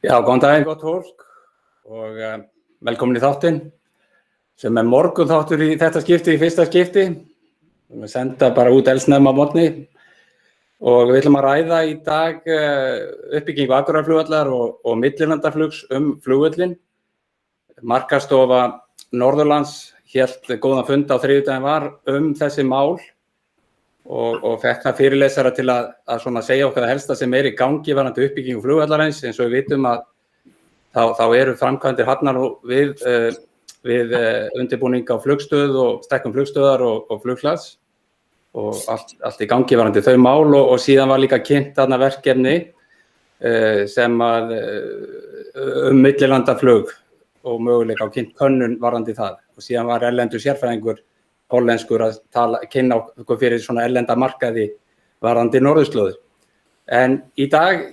Já, góðan daginn, gott fólk og velkomin í þáttinn sem morgunþáttur í þetta skipti, í fyrsta skipti. Við senda bara út eldsnemma á morgni og við ætlum að ræða í dag uppbyggingu Akureyrarflugvallar og millilandaflugs flugvöllinn. Markaðsstofa Norðurlands hélt góðan fund á þriðjudaginn var þessi mál og fekk það fyrirlesara til að svona segja okkar það helsta sem í gangi varðandi uppbyggingu flugvallarins. Eins og við vitum að þá eru framkvæmdir hafnar við undirbúning á flugstöð og stækkun flugstöðar og flughlaðs og allt í gangi varðandi þau mál og síðan var líka kynnt þarna verkefni sem að millilandaflug og möguleika á kynnt könnun varðandi það og síðan var erlendur sérfræðingur hollenskur að kynna okkur fyrir svona erlenda markaði varðandi norðurslóðir. En í dag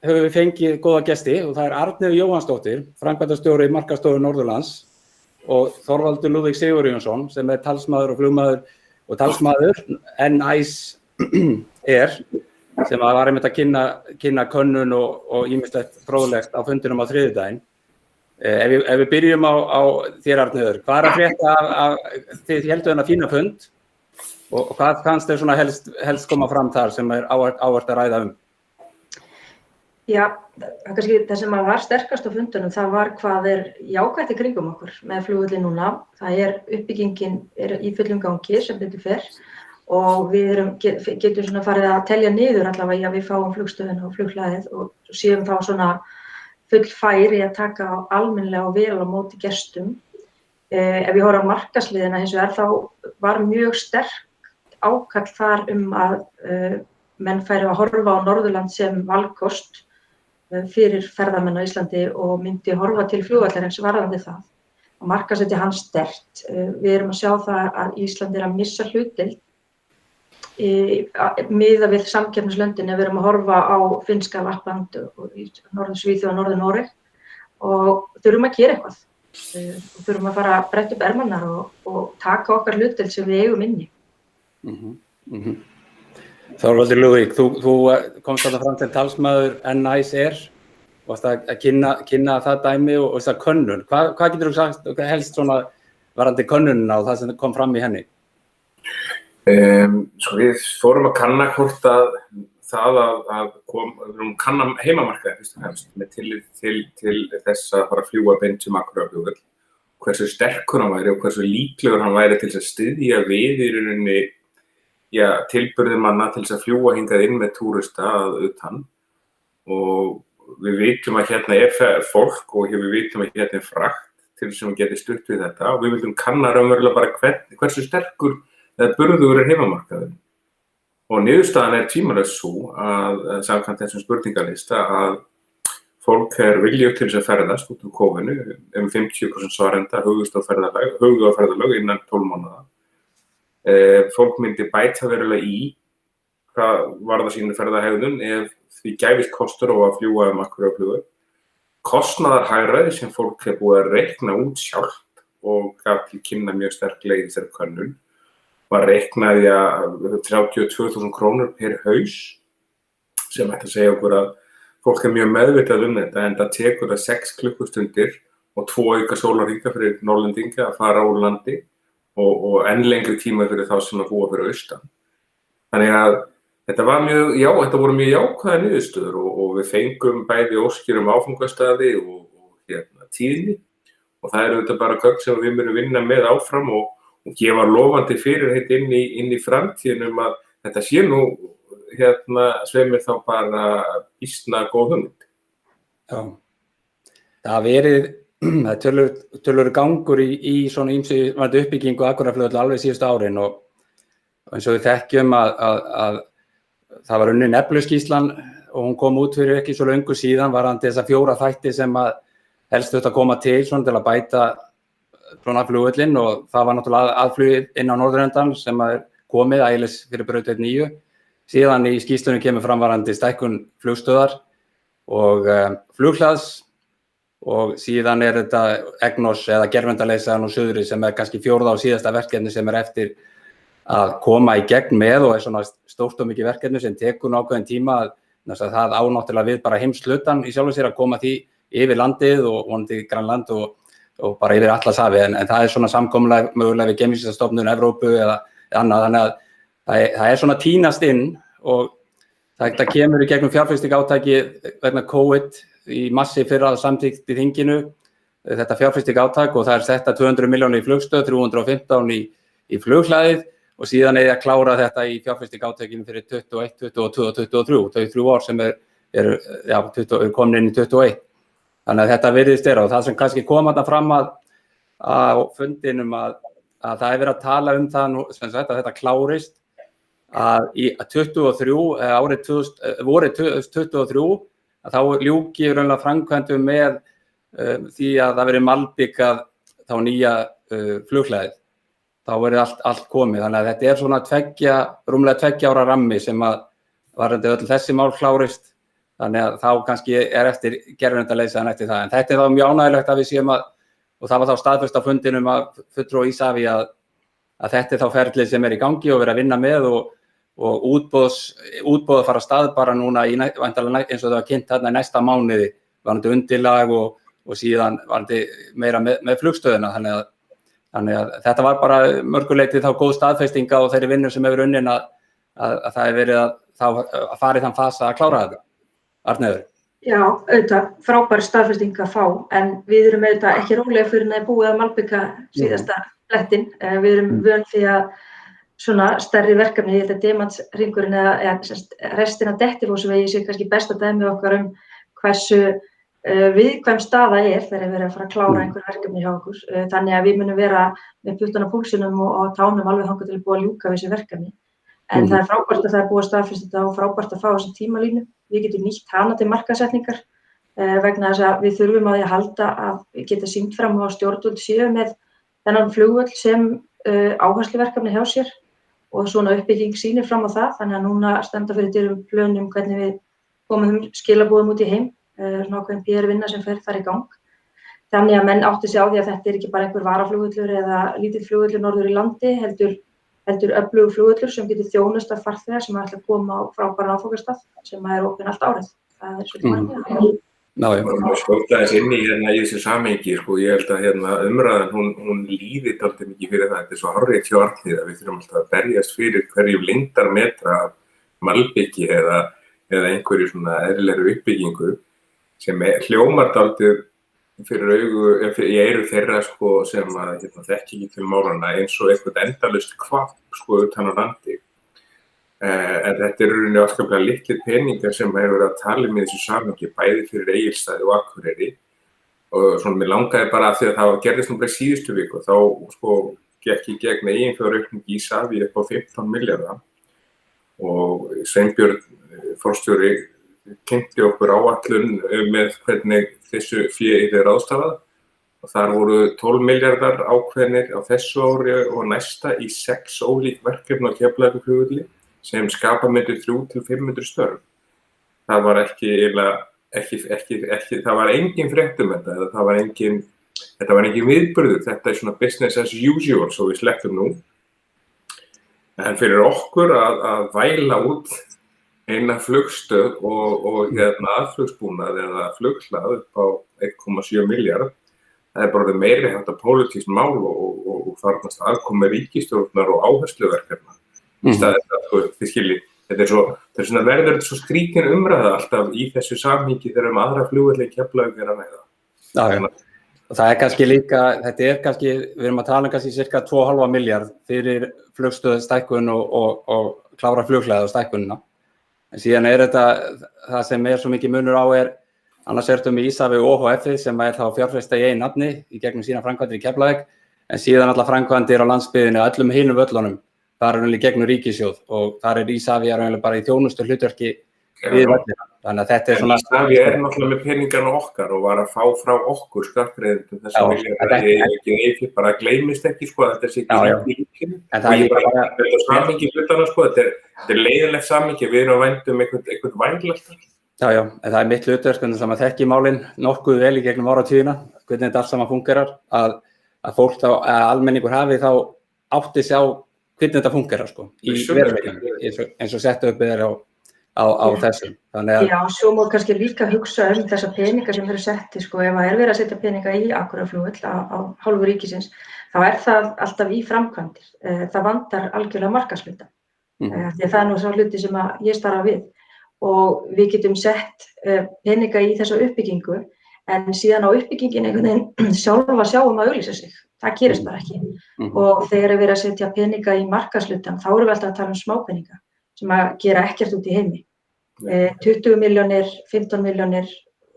höfum við fengið góða gesti og það Arnheiður Jóhannsdóttir, framkvæmdastjóri Markaðsstofu Norðurlands og Þorvaldur Lúðvík Sigurjónsson sem talsmaður og flugmaður og talsmaður NICE sem var einmitt að kynna könnun og ýmislegt fróðlegt á fundinum á þriðjudaginn. Ef við byrjum á þér Arnheiður, hvað að frétta af þið heldur þennan fína fund og hvað fannst þér svona helst koma fram þar sem áhægt að ræða Já, kannski það sem var sterkast á fundunum, það var hvað jákvætt í kringum okkur með flugvöllinn núna. Það uppbyggingin í fullum gangi sem betur fer og við getum svona farið að telja niður allavega við fáum flugstöðina og flughlaðið og séum þá svona full færi að taka almennilega og vel á móti gestum. Ef ég horf á markaðsliðina hins vegar þá var mjög sterk ákall þar að menn færu að horfa á Norðurland sem valkost fyrir ferðamenn á Íslandi og myndi horfa til flugvallarins varðandi það. Og markaðssetja hann sterkt. Við erum að sjá það að Ísland að missa hlutdeild miðað við samkeppnislöndin ef við erum að horfa á finnska Lappland og Norður-Svíþjóð og Norður-Noreg og þurfum að gera eitthvað. Og þurfum að fara að bretta upp ermarnar og taka okkar hlutdeild sem við eigum inni. Þorvaldur Lúðvík, þú komst þarna fram til talsmaður NICE og varst að kynna það dæmi og þessa könnun. Hvað getur þú sagt helst svona varðandi könnunina og það sem kom fram í henni? Svo við fórum að kanna hvort að það kanna heimamarkaði fyrst og fremst með tillit til þess að fara að fljúga beint sem Akureyrarflugvöll, hversu sterkur hann væri og hversu líklegur hann væri til að styðja við í rauninni tilburði manna til þess að fljúga hingað inn með túrista að utan og við vitum að hérna fólk og við vitum að hérna frakt til sem geti stutt við þetta og við viljum kanna raunverulega bara hversu sterkur eða burðugur heimamarkaðurinn. Og niðurstaðan tvímælalaust sú að samkvæmt þessum spurningalista að fólk viljugt til þess að ferðast út úr kófinu, 50% svarenda huguðu á ferðalög innan 12 mánaða. Fólk myndi bæta verulega í hvað varðar sínu ferðahegðun ef því gæfist kostur á að fljúga Akureyrarflugvöll. Kostnaðarhagræði sem fólk búið að reikna út sjálft og gaf til kynna mjög sterklega í þessari könnun var reiknaði að 32.000 krónur per haus sem ætti að segja okkur að fólk mjög meðvitað þetta en það tekur það 6 klukkustundir og 2 auka sólarhringa fyrir Norðlendinga að fara úr landi og enn lengri tíma fyrir þá sem að búa fyrir austan. Þannig að þetta voru mjög jákvæðar niðurstöður og við fengum bæði óskir áfangastaði og tíðni og það auðvitað bara gögn sem við munum vinna með áfram og gefa lofandi fyrirheit inn í framtíðin að þetta sé nú sveimir þá bara býsna góð hugmynd. Já, það tölur gangur í svona ýmsu uppbyggingu Akureyrarflugvallar alveg síðustu árin og eins og við þekkjum að það var unnin Efluskýrslan og hún kom út fyrir ekki svo löngu síðan varðandi þessa 4 þætti sem að helst þurfti að koma til svona til að bæta svona flugvöllinn og það var náttúrulega aðflugið inn á norðurendan sem komið ægilegs fyrir braut 9. Síðan í skýrslunni kemur fram varðandi stækkun flugstöðar og flughlaðs og síðan þetta EGNOS eða gervendaleysaðan og suðri sem kannski 4. og síðasta verkefni sem eftir að koma í gegn með og svona stórt og mikið verkefni sem tekur ákveðin tíma Þess að það náttúrulega við bara heimshlutann í sjálfu sér að koma því yfir landið og vonandi Grænland og bara yfir Atlantshafið, en það svona samkomulag mögulega við Geimvísindastofnun Evrópu eða annað, þannig að það svona tínast inn og það kemur í gegnum fjárfestingátaki vegna COVID í massi fyrra samþykkt í þinginu, þetta fjárfestingátak, og það setta 200 milljónir í flugstöð, 315 í flughlaðið og síðan að klára þetta í fjárfestingátakinu fyrir 21, 22 og 23, þau 3 ár sem eru komin inn í 21. Þannig að þetta virðist og það sem kannski kom þarna fram á fundinum að það verið að tala það nú, sem sagt, að þetta klárist að í 23, vorið 2023, að þá ljúki raunlega framkvæmdum með því að það verið malbikað þá nýja flughlaðið. Þá verið allt komið. Þannig að þetta svona rúmlega 2 ára rammi sem að varðandi öll þessi mál klárist. Þannig að þá kannski eftir gervindaleysan eftir það. En þetta þá mjög ánægilegt að við séum og það var þá staðfest á fundinum að fulltrúi Isavia að þetta þá ferlið sem í gangi og verið að vinna með og útboð að fara af stað bara núna væntanlega eins og það var kynnt þarna í næsta mánuði varðandi undirlag og síðan varðandi meira með flugstöðina. Þannig að þetta var bara mörguleiti þá góð staðfestinga og þeirri vinnu sem hefur unnin að það verið að fara í þann fasa að klára þetta. Arnheiður. Já, auðvitað, frábær staðfesting að fá, en við erum auðvitað ekki rólega fyrir að búið að malbika síðasta blettin. Við erum vön því að svona stærri verkefni, ég held að Diamantsringurinn eða restina Dettifossvegi sé kannski besta dæmi okkar hversu viðkvæm staða þegar við erum að fara að klára einhver verkefni hjá okkur. Þannig að við munum vera með puttan á púlsinum og tánum alveg þangað til að búa að ljúka við þessi verkefni. En það frábært að það búið að staðfesta þetta og frábært að fá þessa tímalínu. Við getum nýtt hana til markaðssetningar vegna þess að við þurfum á því að halda að við geta sýnt fram á stjórnvöld séu með þennan flugvöll sem áhersluverkefni hjá sér og svona uppbygging sýnir fram á það. Þannig að núna standa fyrir dyrum plönum hvernig við komum skilaboðum út í heim, svona ákveðin PR-vinna sem fer þar í gang. Þannig að menn átti sig á því að þetta ekki bara einhver varaflugvöllur eða lítill flugvöllur norður í landi, heldur öflugur flugvöllur sem getur þjónusta farþega sem ætla að koma á frábæran áfangastað sem opinn allt árið. Það svolítið margir. Ég skjóta þess inn í þessu samhengi, ég held að umræðan hún líði dálítið mikið fyrir það. Þetta svo hárrétt hjá Arnheiði að við þurfum alltaf að berjast fyrir hverju lengdarmetra malbiki eða einhverju svona eðlilegri uppbyggingu sem hljómar dálítið fyrir í eyru þeirra sem þekki ekki til málanna eins og eitthvað endalaust kvapp utan á landi. En þetta rauninni afskaplega litlir peningar sem hefur verið að tala með þessu samhengi bæði fyrir Egilsstaði og Akureyri. Og svona mér langaði bara af því að það gerðist nú bara síðustu viku þá gekk í gegn eiginfjáraukning Isavia upp á 15 milljarða og Sveinbjörn forstjóri kynnti okkur áætlun með hvernig þessu fé yrði ráðstafað og þar voru 12 milljarðar ákveðnir á þessu ári og næsta í 6 ólík verkefni á Keflavíkurflugvelli sem skapa myndu 300-500 störf. Það var það var engin fréttum þetta var engin viðburður, þetta svona business as usual svo við sleppum nú. En fyrir okkur að væla út eina flugstöð og aðflugsbúnað eða flughlað upp á 1,7 milljarð, það bara meiri háttar pólitískt mál og þarnast aðkomi ríkisstjórnar og áhersluverkefna. Í staðinn að þið skiljið, þetta svona verður svo skrítin umræða alltaf í þessu samhengi þegar aðra flugvelli Keflavík að ræða. Já, og það kannski líka, við erum að tala kannski cirka 2,5 milljarð fyrir flugstöð stækkun og klára flughlað og stækkunina. En síðan þetta, það sem svo mikið munur á annars með Isavia og OHF sem þá fjárfesta í einu nafni í gegnum sína framkvæmdir í Keflavík, en síðan alla framkvæmdir á landsbyggðinni og öllum hinum völlunum, þar raunlega gegnum ríkissjóð og þar Isavia raunlega bara í þjónustu hlutverki við völlina. Þannig að þetta svona... Isavia náttúrulega með peningarna okkar og var að fá frá okkur skattgreiðendum þess að vilja bara gleymist ekki, þetta sé ekki líkinu. Og ég bara, þetta samhengi hlutana, þetta leiðilegt samhengi, við erum að vænta einhvern væl alltaf. Já, en það mitt hlutverk, þannig að þekki málin nokkuð vel í gegnum áratugina, hvernig þetta allt saman fungerar, að fólk að almenningur hafi þá átti sig á hvernig þetta fungerar, í veruleikanum, eins og settu upp á á þessum. Þannig að Já, svo má kannski líka hugsa þessa peninga sem eru setti, sko, ef það verið að setja peninga í Akureyrarflugvöll á hálfu ríkisins, þá það alltaf í framkvæmdir. Það vantar algjörlega markaðshluta. Því að það nú sá hluti sem að ég starfa við og við getum sett peninga í þessa uppbyggingu en síðan á uppbyggingin einhvern veginn sjálfa sjáum að auglýsa sig. Það gerist bara ekki. Og þegar verið að setja peninga í markaðshlutan, þá erum við alltaf að tala smápeninga sem að gera ekkert út í heimi. 20 milljónir, 15 milljónir,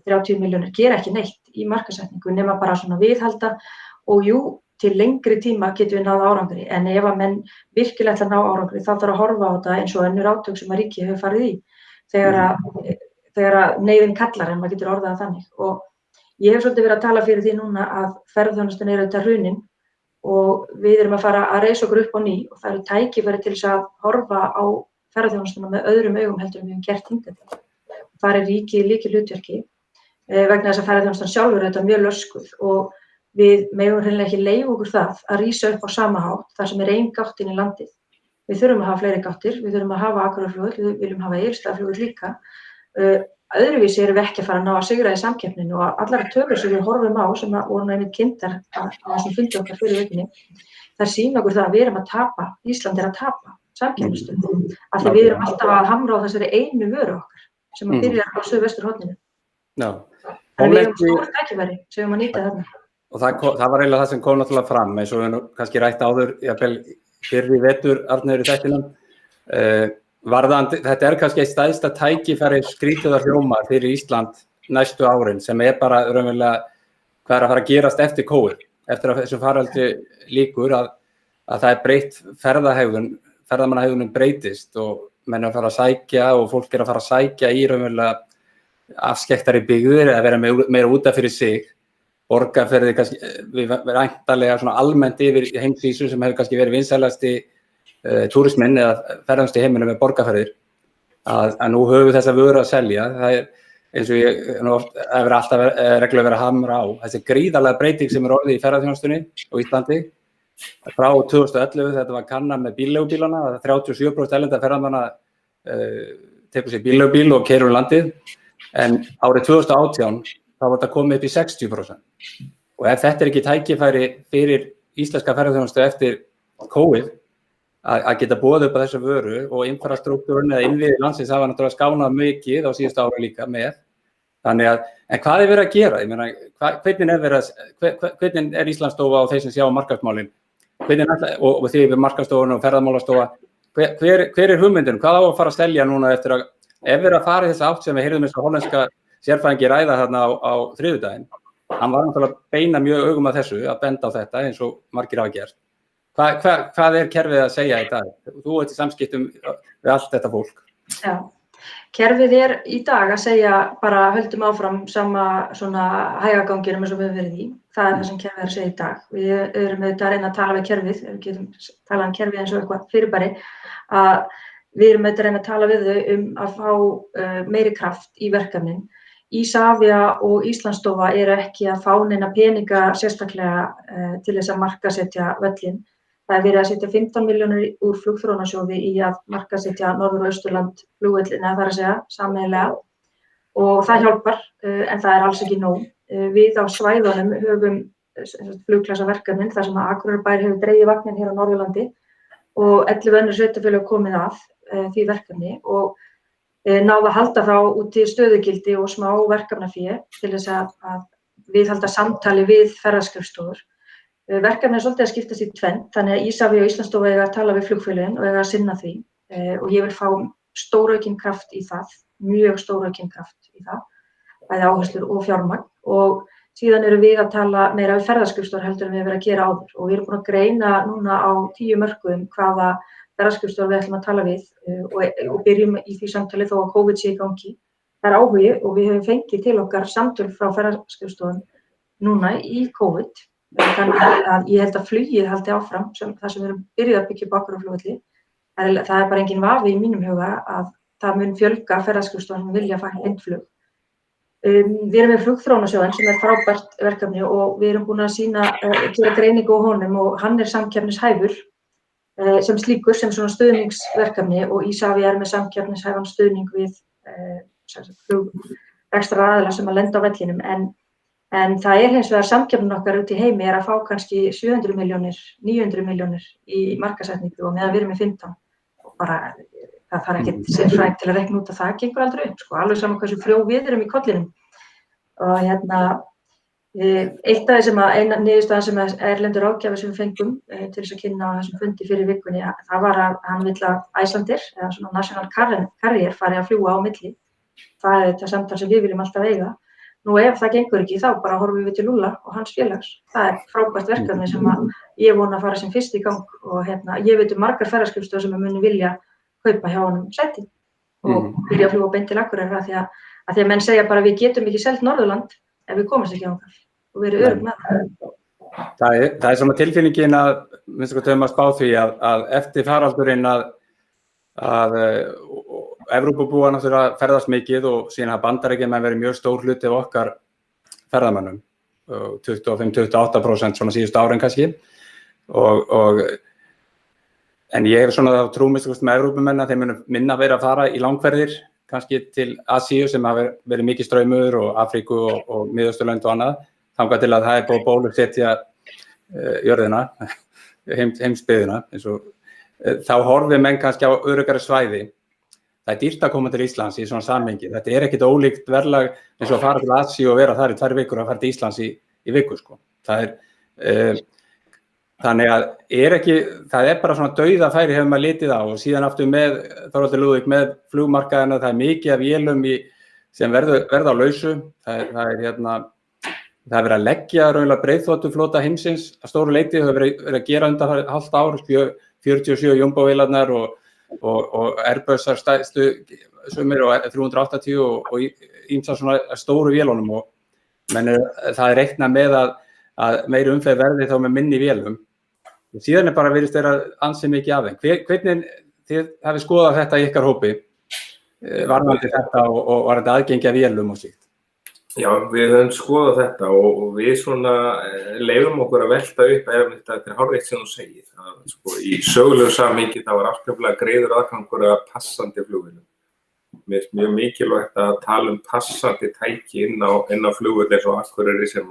30 milljónir gera ekki neitt í markaðssetningu nema bara svona viðhalda og jú, til lengri tíma getum við náð árangri en ef að menn virkilega ætla að ná árangri þá þarf að horfa á þetta eins og önnur átök sem að ríkið hefur farið í þegar að neyðin kallar en maður getur orðað þannig og ég hef svolítið verið að tala fyrir því núna að ferðaþjónustan auðvitað hrunin og við erum að fara að reisa okkur upp á ný og það eru tækifæri til þess að horfa á ferðaþjónustuna með öðrum augum heldur en við höfum gert hingað til. Þar ríkið lykilhlutverki vegna þess að ferðaþjónustan sjálfur er þetta mjög löskuð og við megum hreinlega ekki leyfa okkur það að rísa upp á sama hátt þar sem ein gáttin í landið. Við þurfum að hafa fleiri gáttir, við þurfum að hafa Akureyrarflugvöll, við viljum hafa Egilsstaðaflugvöll líka. Öðruvísi erum við ekki að fara að ná að sigra í samkeppninu og allar tölur sem við horfum á sem voru einmitt kynntar á þessum fundi okkar fyrir vikunni, þær sýna okkur það að við erum að tapa, Ísland er að tapa samkeppnisstöðu. Af því við erum alltaf að hamra á þessari einu vöru okkar sem að byrjar á suðvesturhorninu. Þannig við erum stór tækifæri sem við erum að nýta þarna. Og það var eiginlega það sem kom náttúrulega fram eins og við kannski rætt áður jafnvel fyrr í vetur Arnheiður í þættinum. Þetta er kannski eitt stærsta tækifæri skrýtið að hljóma fyrir Ísland næstu árin sem er bara raunverulega hvað er að fara að gerast eftir COVID, eftir að þessu faraldri lýkur að það er breytt ferðamannahegðunin breytist og menn er að fara að sækja og fólk er að fara að sækja í raunverulega afskekktari byggðir eða vera meira út af fyrir sig. Borgarferðir kannski, við væntanlega svona almennt yfir heimsvísu sem hefur kannski verið vinsælasti túrisminn eða ferðast í heiminum með borgarferðir að nú höfum við þessa vöru að selja. Það er eins og ég hefur alltaf reglulega verið að hamra á. Þessi gríðarlega breyting sem er orðið í ferðaþjónustunni á Íslandi frá 2011 þetta var kannað með bílleigubílana, 37% erlendra ferðamanna tekur sér bílleigubíl og keyrir um landið en árið 2018 þá var þetta komið upp í 60%. Og ef þetta er ekki tækifæri fyrir íslenska ferðaþjónustu eftir COVID að geta boðið upp á þessa vöru og infrastruktúrinn eða innviðir landsins hafa náttúrulega skánað mikið á síðustu ára líka með. Þannig að, en hvað er verið að gera? Ég meina, hvernig er Íslandsstofa og þeir sem sjá markaðsmálin? Og því við markaðsstofuna og ferðamálastofa, hver er hugmyndin? Hvað á að fara að selja núna eftir að, ef við að fara í þessa átt sem við heyrðum eins og hollenska sérfræðingi ræða þarna á þriðjudaginn, hann var náttúrulega beina mjög augum að þessu, að benda á þetta eins og margir hafa gert. Hvað er kerfið að segja í dag? Þú ert í samskiptum við allt þetta fólk. Já, kerfið er í dag að segja bara höldum áfram sama svona hægaganginum eins og við höfum verið í. Það er það sem kerfið er að segja í dag. Við erum auðvitað að reyna að tala við kerfið, við getum talað um kerfið eins og eitthvað fyrirbæri, að við erum auðvitað að reyna að tala við þau að fá meiri kraft í verkefnin. Isavia og Íslandsstofa eru ekki að fá neina peninga sérstaklega til þess að markaðssetja völlinn. Það er verið að setja 15 milljónir úr flugþróunarsjóði í að markaðssetja Norður- og Austurland flugvöllina, það er að segja, sameiginlega. Og það hjálpar, en það er alls ekki nóg. Við á svæðunum höfum flugklasaverkefnin, þar sem að Akureyrarbær hefur dregið vagninn hér á Norðurlandi og 11 önnur sveitarfélög komið að því verkefni og náðu að halda þá út í stöðugildi og smá verkefnafé til þess að viðhalda samtali við ferðaskrifstofur. Verkefni er svolítið að skiptast í tvennt, þannig að Isavia og Íslandsstofa eiga að tala við flugfélögin og eiga að sinna því og ég vil fá stóraukinn kraft í það, mjög stóraukinn kraft í það, bæði áherslur og fjármagn og síðan erum við að tala meira við ferðaskrifstofur heldur en við erum að gera áður og við erum búin að greina núna á 10 mörkuðum hvaða ferðaskrifstofur við ætlum að tala við og byrjum í því samtali þó að COVID sé í gangi. Það er áhugi og við höfum fengið til okkar samtöl frá ferðaskrifstofum núna í COVID. Þannig að ég held að flugið haldi áfram, það sem við erum byrjuð að byggja upp Akureyrarflugvelli. Það er bara engin vafi í mínum huga að það mun fjölga ferðaskrifstofum sem vilja fara beintflug. Við erum með flugþróunarsjóðinn sem er frábært verkefni og við erum búin að gera greiningu á honum og hann er samkeppnishæfur sem slíkur, sem svona stuðningsverkefni og Isavia með samkeppnishæfan stuðning við flugrekstraraðila sem að lenda á vellinum, en það hins vegar samkeppnin okkar út í heimi að fá kannski 700 milljónir, 900 milljónir í markaðssetningu og meðan við erum með 15. Bara, það þarf ekkert sérfræðing til að reikna út að það gengur aldrei upp, sko, alveg saman hversu frjó við erum í kollinum. Og eitt af því sem eina niðurstaðan sem erlendur ráðgjafi sem við fengum til þess að kynna á þessum fundi fyrir vikunni, það var að hann vill að Icelandair, eða svona National Carrier, fari að fljúga á milli. Það þetta samtal sem við viljum alltaf eiga. Nú ef það gengur ekki, þá bara horfum við til Lúlla og hans félags. Það frábært verkefni sem að ég vona að fara sem fyrst í gang og ég veit margar ferðaskrifstofur sem muni vilja kaupa hjá honum sæti og vilja fljúga beint til Akureyrar því að menn segja bara við getum ekki selt Norðurland ef við komumst ekki þangað og við erum örugg með það. Það er svona tilfinningin að, minnst okkur töfum að spá því að eftir faraldurinn að Evrópubúar náttúrulega ferðast mikið og síðan að Bandaríkjamenn verið mjög stór hluti af okkar ferðamönnum, 25-28% svona síðustu árin kannski. En ég hef svona þá trú minnst okkur með Evrópumenn að þeir munu minna verið að fara í langferðir, kannski til Asíu sem hafa verið mikið straumur og Afríku og Miðausturlönd og annað, þangað til að það er búið að bólusetja jörðina, heimsbyggðina, eins og þá horfið menn kannski á öruggari svæði. Það er dýrt að koma til Íslands í svona samhengi. Þetta er ekkert ólíkt verðlag eins og að fara til Asíu og vera þar í 2 vikur og að fara til Íslands í viku, sko. Þannig að það er bara svona dauðafæri hefur maður litið á og síðan aftur með Þorvaldur Lúðvík með flugmarkaðina, það er mikið af vélum sem verða á lausu. Það er verið að leggja raunlega breiðþotuflota heimsins að stóru leyti, það hefur verið að gera undan hálft ár, 47 jumbo-vélarnar og Airbusar stærstu sumir og 380 og ýmsar svona stóru vélunum og það er reiknað með að meiri umferð verði þá með minni vélum. Og síðan bara virðist þeirra ansi mikið af þeim. Hvernig þið hafið skoðað þetta í ykkar hópi, varðandi þetta og varðandi aðgengi að vélum og slíkt? Já, við höfum skoðað þetta og við svona leyfum okkur að velta upp ef þetta er hárrétt sem þú segir. Sko, í sögulegu samhengi þá var afskaplega greiður aðgangur að passandi flugvélum. Mér finnst mjög mikilvægt að tala passandi tæki inn á flugvél eins og Akureyri sem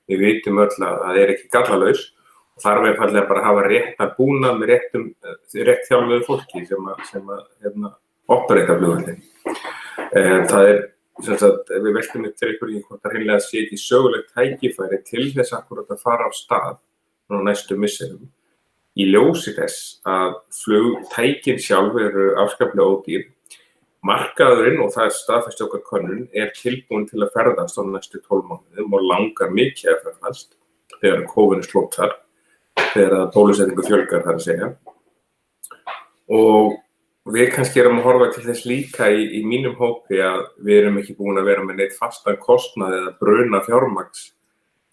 við vitum öll að það er ekki gallalaus. Þar er einfaldlega bara að hafa réttan búnað með rétt þjálfuðu fólki sem operata flugvélin. Það er við veltum upp til ykkur í hvort það hreinlega sé ekki sögulegt tækifæri til þess akkúrat að fara á stað á næstu misserum. Í ljósi þess að flugtækin sjálf eru afskaplega ódýr. Markaðurinn, og það er staðfest okkar könnun, er tilbúin til að ferðast á næstu 12 mánuðum og langar mikið að ferðast þegar kófinu slóttar, þegar bólusetningu fjölgar þar að segja. Og við kannski erum að horfa til þess líka í mínum hópi að við erum ekki búin að vera með neitt fastan kostnað eða bruna fjármagns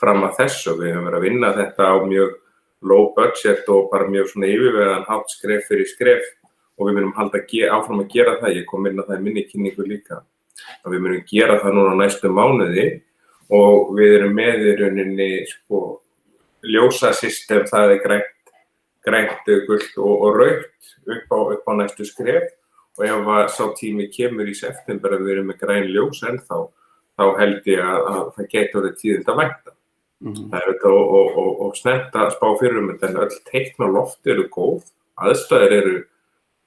fram að þessu. Við höfum verið að vinna þetta á mjög low budget og bara mjög svona yfirvegaðan hátt skref fyrir skref og við munum halda áfram að gera það. Ég kom inn á það í minni kynningu líka. Og við munum gera það núna næstu mánuði og við erum með í rauninni ljósasystem, það er grænt, gult og rautt upp á næstu skref og ef sá tími kemur í september að við erum með græn ljós ennþá, þá held ég að það geti orðið tíðind að vænta. Það er þetta og snemmt að spá fyrir þetta en öll teikn á lofti eru góð, aðstæður eru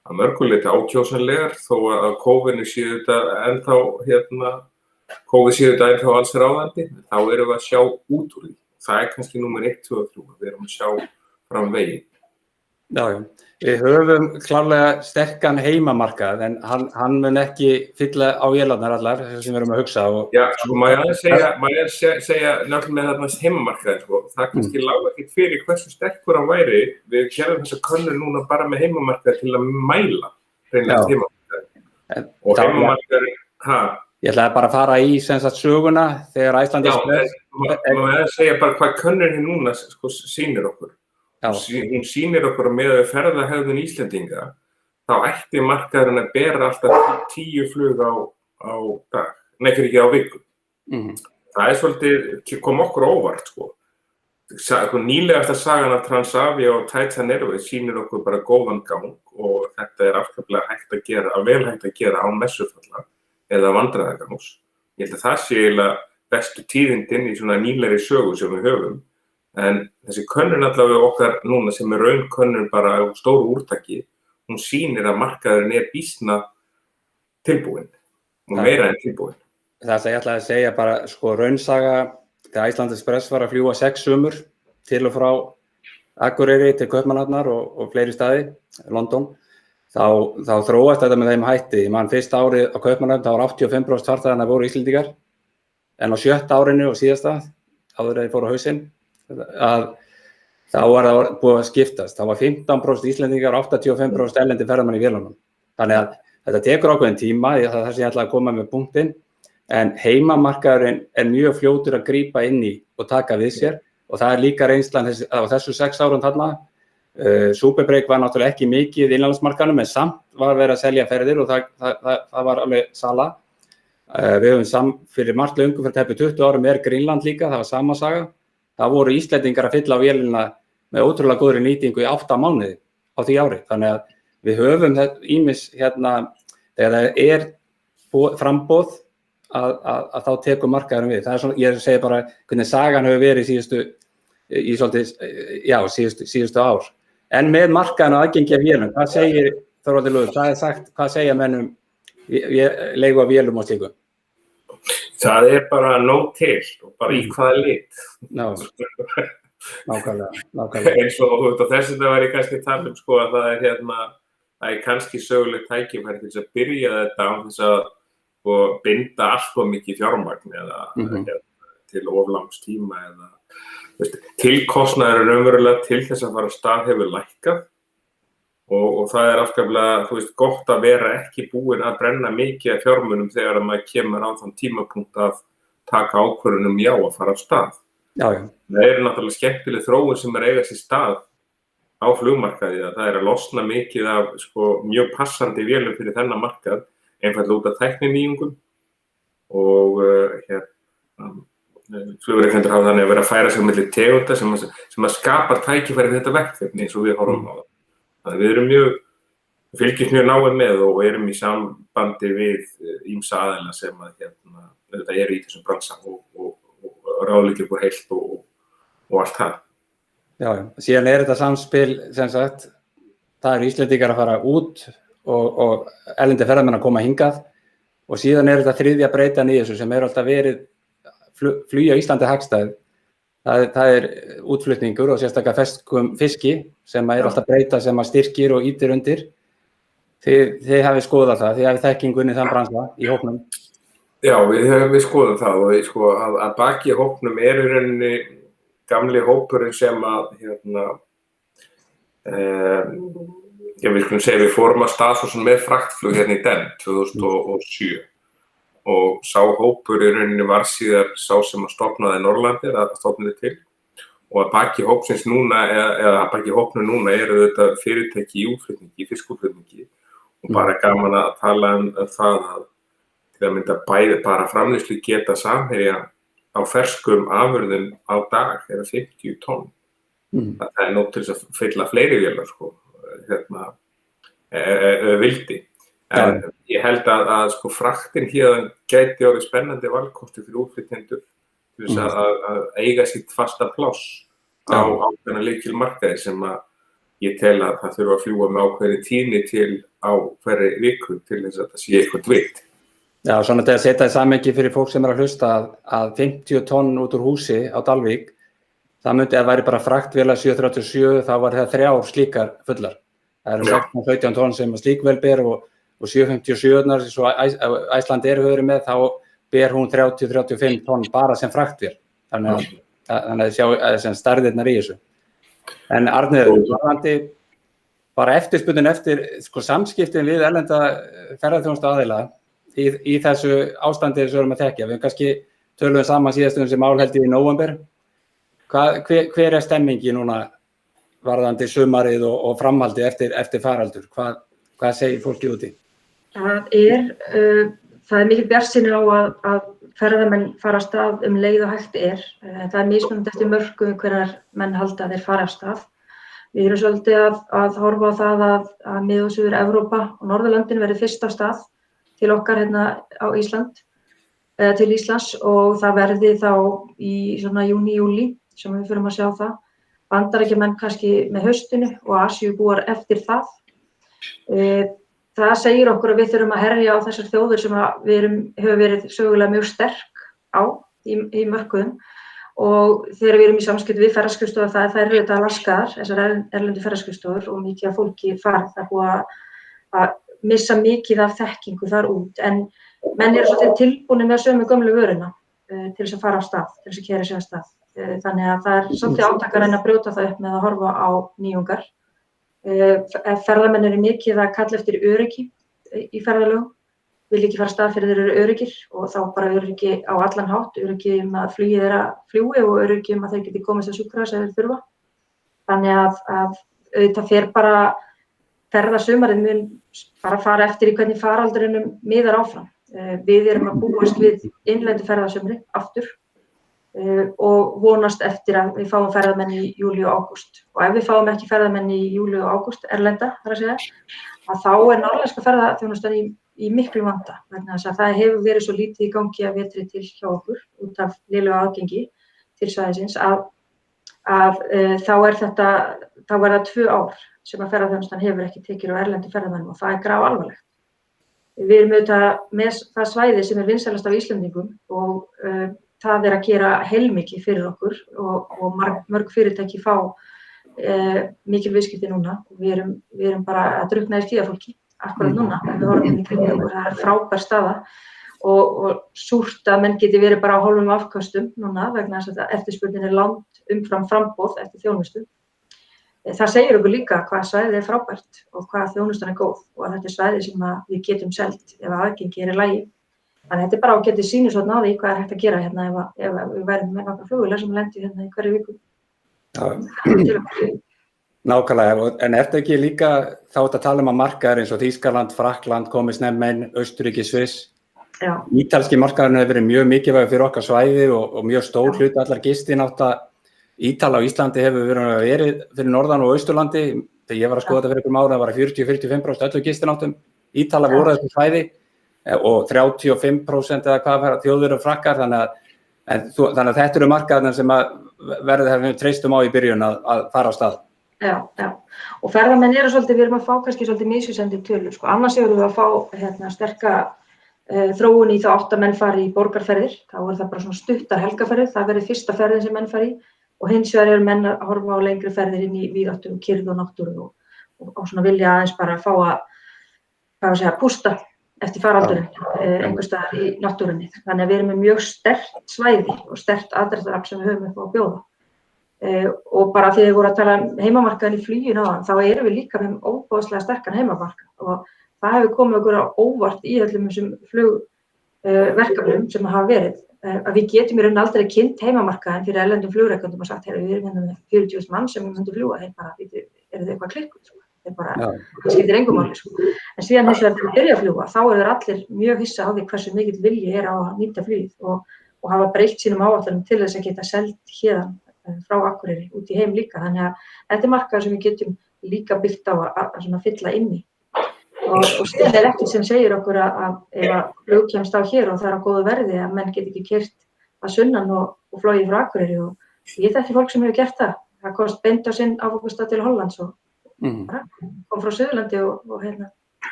að mörgu leyti ákjósanlegar þó að COVID séu þetta ennþá alls ráðandi, þá erum við að sjá út úr því. Það er kannski númer 1, 2 og 3, við erum að sjá fram veginn. Já. Við höfum klárlega sterkan heimamarkað en hann mun ekki fylla á vélarnar allar sem við erum að hugsa. Já, sko, maður segja náttúrulega með þarna heimamarkaðin, sko. Það kannski lág ekki fyrir hversu sterkur hann væri. Við gerðum þessa könnun núna bara með heimamarkað til að mæla hreinlega heimamarkaðin. Og heimamarkaðin, Ég ætlaði bara að fara í söguna þegar Icelandair maður segja bara hvað könnunin núna sýnir okkur. Hún sýnir okkur með að ferðahegðun Íslendinga, þá ætti markaðurinn að bera alltaf 10 flug á dag, nei fyrir ekki á viku. Það er svolítið, kom okkur óvart, sko. nýlegasta sagan af Transavia og Titan Airways sýnir okkur bara góðan gang og þetta afskaplega hægt að gera, vel hægt að gera án messufalla eða vandræðagangs. Ég held að það sé eiginlega bestu tíðindin í svona nýlegri sögu sem við höfum. En þessi könnun allavega okkar núna sem raunkönnun bara á stóru úrtaki, hún sýnir að markaðurinn býsna tilbúinn og meira en tilbúinn. Það sem ég ætlaði að segja bara, raunsaga, þegar Iceland Express var að fljúga 6 sumur til og frá Akureyri til Kaupmannahafnar og fleiri staði, London, þá þróast þetta með þeim hætti. Ég man fyrsta árið á Kaupmannahöfn, þá var 85% farþeganna voru Íslendingar, en á 7. árinu og síðasta, áður þeir fóru á hausinn, þá var það búið að skiptast. Þá var 15% Íslendingar og 85% erlendi ferðamenn í vélunum. Þannig að þetta tekur ákveðinn tíma, það sem ég ætlaði að koma með punktinn, en heimamarkaðurinn mjög fljótur að grípa inn í og taka við sér og það líka reynslan á þessu 6 árum þarna. Superbreak var náttúrulega ekki mikið í innanlandsmarkaðnum en samt var verið að selja ferðir og það var alveg sala. Við höfum fyrir margt löngu fyrir tæpu 20 árum Greenland líka, það var sama saga. Það voru Íslendingar að fylla á vélina með ótrúlega góðri nýtingu í 8 mánuði á því ári. Þannig að við höfum ýmis þegar það framboð að þá tekur markaðurinn við. Það svona, ég segi bara hvernig sagan hefur verið síðustu ár. En með markaðurinn og aðgengi af vélum, hvað segir Þorvaldur Lúður, hvað segja menn leigu af vélum og slíku? Það bara nóg til og bara í hvaða lit. Nákvæmlega. Eins og þessu þetta var ég kannski að tala að það kannski sögulegt tækifæri til þess að byrja þetta á þess að binda allt of mikið fjármagn eða til of langs tíma eða tilkostnaður raunverulega til þess að fara af stað hefur lækkað og það afskaplega gott að vera ekki búinn að brenna mikið af fjármunum þegar maður kemur á þann tímapunkt að taka ákvörðun að fara af stað. Já. Það náttúrulega skemmtileg þróun sem eiga sér stað á flugmarkaði að það að losna mikið af mjög passandi vélum fyrir þennan markað einfaldlega út af tækninýjungum og flugrekendur hafa þannig að vera að færa sig milli tegunda sem að skapar tækifæri þetta verkefni eins og við horfum á það. Þannig við fylgjumst mjög náið með og erum í sambandi við ýmsa aðila sem þetta í þessum bransa og ráðleggja okkur heilt og allt það. Já, síðan þetta samspil, sem sagt, það eru Íslendingar að fara út og erlendi ferðamenn að koma hingað og síðan þetta þriðja breytan í þessu sem alltaf verið flugja Íslandi hagstæð. Það útflutningur og sérstaklega ferskum fiski sem alltaf breyta sem að styrkir og ýtir undir. Þið hafið skoðað það, þið hafið þekkingu inn í þann bransa í hópnum. Já, við skoðum það og að baki hópnum í rauninni gamli hópurinn sem við skulum segja við fórum að stað með fraktflug í den 2007 og sá hópur í rauninni var síðar sá sem að stofnaði Norrlandi að stofnaði til og að baki hópsins núna eða að baki hópnum núna þetta fyrirtæki í útflutningi, í fiskútflutningi og bara gaman að tala það að til að mynda bæði bara framleiðslu geta Samherja á ferskum afurðum á dag 50 tonn. Það nóg til þess að fylla fleiri vélar vildi. En ég held að fraktin héðan gæti orðið spennandi valkosti fyrir útflytjendur til þess að eiga sitt fasta pláss á ákveðna lykilmarkaði sem að ég tel að það þurfa að fljúga með ákveðinni tíðni til á hverri viku til þess að það sé eitthvað vitt. Já, svona til að setja í samhengi fyrir fólk sem að hlusta að 50 tonn út úr húsi á Dalvík, það myndi að væri bara fraktvélar 737, þá var það 3 slíkar fullar. Það eru 16-17 tonn sem slíkvél ber og 757-nar, svo Iceland hefur verið með, þá ber hún 30-35 tonn bara sem fraktvél. Þannig að sjá stærðirnar í þessu. En Arnheiður, bara eftirspurnin eftir samskiptin við erlenda ferðaþjónustu aðila í þessu ástandi sem við erum að þekkja. Við kannski töluðum saman síðastum sem mál held í nóvember. Hver stemmingi núna varðandi sumarið og framhaldi eftir faraldur? Hvað segir fólki úti? Það mikil bjartsýni á að ferðamenn fara af stað leið og hægt það mismunandi eftir mörkum hvenær menn halda að þeir fara af stað. Við erum svolítið að horfa á það að Mið- og Suður-Evrópa og Norðurlöndin verði fyrst af stað til okkar hérna á Ísland, til Íslands og það verði þá í svona júní, júlí sem við förum að sjá það. Bandaríkjamenn kannski með haustinu og Asíubúar eftir það. Það segir okkur að við þurfum að herja á þessar þjóðir sem við höfum verið sögulega mjög sterk á í mörkuðum og þegar við erum í samskipti við ferðaskrifstofur það eru þetta laskaðar, þessar erlendu ferðaskrifstofur og mikið af fólki farið. Það er búið að missa mikið af þekkingu þar út en menn eru svolítið tilbúnir með sömu gömlu vöruna til þess að fara af stað, til þess að keyra sig af stað. Þannig að það er svolítið átak að reyna að brjóta það upp með að horfa á nýjungar. Ferðamenn eru mikið að kalla eftir öryggi í ferðalögum, vilja ekki fara af stað fyrir þeir eru öryggir og þá bara öryggi á allan hátt, öryggi að flugið þeirra fljúgi og öryggi að þeir geti komist að sjúkrahús ef þeir þurfa. Þannig að auðvitað fer bara ferðasumarið mun bara fara eftir í hvernig faraldrinum miðar áfram. Við erum að búast við innlendu ferðasumri aftur og vonast eftir að við fáum ferðamenn í júlí og ágúst. Og ef við fáum ekki ferðamenn í júlí og ágúst, erlenda, þar að segja, að þá norðlenska ferðaþjónustan í miklu vanda. Vegna þess að það hefur verið svo lítið í gangi að vetri til hjá okkur út af lélegu aðgengi til svæðisins að þá er það 2 ár sem að ferðaþjónustan hefur ekki tekið á erlendi ferðamennum og það er grafalvarlegt. Við erum auðvitað með það svæði sem er vinsælast af Íslendingum og það er að gera heilmikið fyrir okkur og mörg fyrirtæki fá mikil viðskipti núna og við erum bara að drukkna í skíðafólki akkurat núna, við horfum í kringum okkur, það er frábær staða og súrt að menn geti verið bara á hálfum afköstum núna vegna þess að eftirspurnin er langt umfram framboð eftir þjónustu. Það segir okkur líka hvað svæðið er frábært og hvað þjónustan er góð og að þetta er svæðið sem við getum selt ef aðgengi er í lagi. Þannig að þetta er bara ágætið sýnishorn á því hvað er hægt að gera hérna ef við værum með nokkra flugvélar sem lendi hérna í hverju viku. Nákvæmlega, en ertu ekki líka þá að tala að markaðar eins og Þýskaland, Frakkland, komið snemma inn, Austurríki, Sviss. Já. Ítalski markaðurinn hefur verið mjög mikilvægur fyrir okkar svæði og mjög stór hluti allar gistinátta Ítala á Íslandi hefur verið fyrir Norðan- og Austurlandi. Þegar ég var að skoða þetta fyrir einhverjum árum, það var 40-45% öllu gistináttum. Ítala voru þessu svæði og 35% eða hvað þjóðir og Frakkar, þannig að þetta eru markaðarnir sem við treystum á í byrjun að fara á stað. Já, og ferðamenn eru svolítið, við erum að fá kannski svolítið misvísandi tölur, sko. Annars erum við að fá sterka þróun í þá 8 menn fari í borgarferðir, þá er það bara svona stuttar helgaferðir, það verður fyrsta ferðin sem menn fari í og hins vegar eru menn að horfa á lengri ferðir inn í víðáttu og kyrrð og náttúru og svona vilja aðeins bara fá að pústa eftir faraldurinn einhvers staðar í náttúrunni. Þannig að við erum með mjög sterkt svæði og sterkt aðdráttarafl sem við höfum upp á að bjóða. Og bara því þið voru að tala heimamarkaðin í fluginu áðan, þá erum við líka með óbúðslega sterkan heimamarkað og það hefur komið okkur á óvart í öllum þessum flugverkefnum sem hafa verið. Að við getum í raun aldrei kynnt heimamarkaðin fyrir erlendum flugrekendum og sagt, við erum hérna með 40.000 mann sem við myndum fljúga, þeir bara, eru þið eitthvað klikkuð, sko. Það skiptir engu máli, sko. En síðan hins vegar þegar við byrja að fljúga, þá eru allir mjög hissa á því hversu mikill vilji er á að nýta flugið og hafa breytt sínum áætlunum til þess að geta selt héðan frá Akureyri út í heim líka. Þannig að þetta er markaður sem við getum líka byggt á að fylla inn í. Og síðan er ekkert sem segir okkur að ef að flug kemst á hér og það er á góðu verði að menn get ekki keyrt að sunnan og flogið frá Akureyri og ég þekki fólk sem hefur gert það. Það kost beint á sinn áfangastað til Hollands og kom frá Suðurlandi og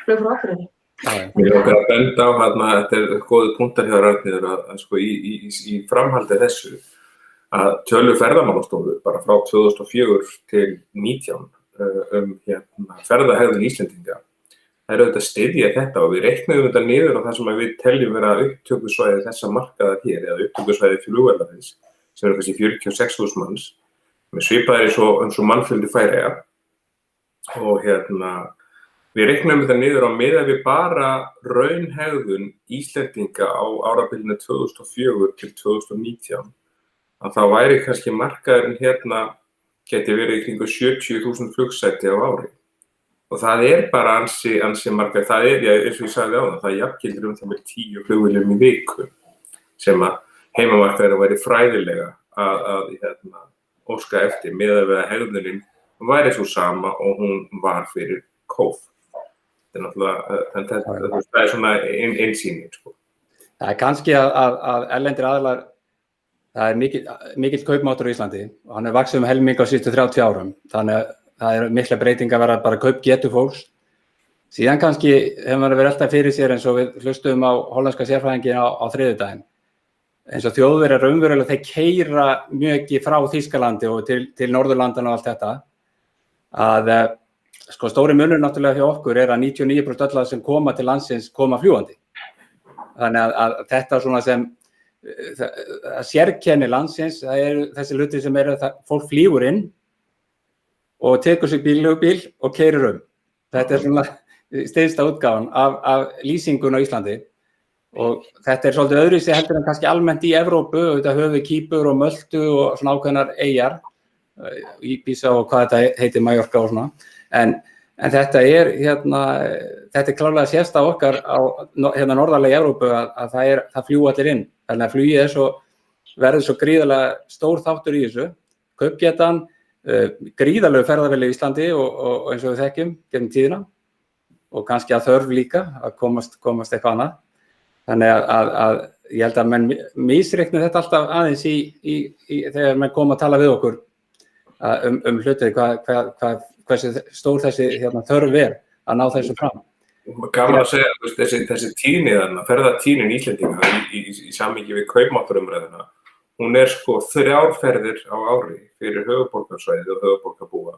flug frá Akureyri. Ég er okkar að benda á þetta er góðu punktar hjá Ragnheiður að sko í framhaldi þessu að tölur ferðamálastofu bara frá 2004 til 2019 ferðahegðun Íslendinga. Það eru auðvitað styðja þetta og við reiknuðum þetta niður á það sem við teljum vera upptökusvæði þessa markaðar hér eða upptökusvæði flugvélarins sem eru kannski 46.000 manns með svipaðir eins og mannfjöldi Færeyja og við reiknuðum þetta niður á miðað við bara raunhegðun Íslendinga á árabilinu 2004 til 2019 að það væri kannski markaðurinn geti verið í kringu 70.000 flugsæti á ári. Og það er bara ansi margar, það er, eins og ég sagði áðan, það jafngildir það með 10 flugvélum í viku sem að heimamarkaðurinn væri fræðilega að óska eftir miðað við að hegðunin væri svo sama og hún var fyrir kóf. Það er svona einsýning, sko. Það er kannski að erlendir aðilar, það er mikill kaupmáttur á Íslandi og hann er vaxið helming á síðustu 30 árum. Þannig að það er mikla breytingar að vera bara kaupgetu fólks. Síðan kannski hefur maður verið alltaf fyrir sér eins og við hlustuðum á hollenska sérfræðinginn á þriðjudaginn. Eins og Þjóðverjar raunverulega þeir keyra mjög ekki frá Þýskalandi og til Norðurlandana og allt þetta. Að sko stóri munur náttúrulega hjá okkur er að 99% allra sem koma til landsins koma fljúgandi. Þannig að þetta svona sem sérkenni landsins, það eru þessi hluti sem eru það fólk flýgur inn og tekur sig bíl og keyrir Þetta er svona styðsta útgáfan af lýsingun á Íslandi og þetta er svolítið öðruvísi heldur en kannski almennt í Evrópu, þetta höfum við Kýpur og Möltu og svona ákveðnar eyjar, Íbísa og hvað þetta heitir Mallorca og svona, en þetta er þetta er klárlega sérsta okkar á norðarlega Evrópu að það fljúga allir inn, þannig að flugið verður svo gríðarlega stór þáttur í þessu, kaupgetan, gríðarlegu ferðavelli í Íslandi og eins og við þekkjum gegnum tíðina og kannski að þörf líka að komast eitthvað annað. Þannig að ég held að menn misreikna þetta alltaf aðeins þegar menn koma að tala við okkur hluti, hversu stór þessi þörf að ná þessu fram. Gaman að segja, þessi tíðni ferðatíðnin Íslendinga í samhengi við kaupmáttarumræðuna, hún er sko 3 ferðir á ári fyrir höfuðborgarsvæðið og höfuðborgarbúa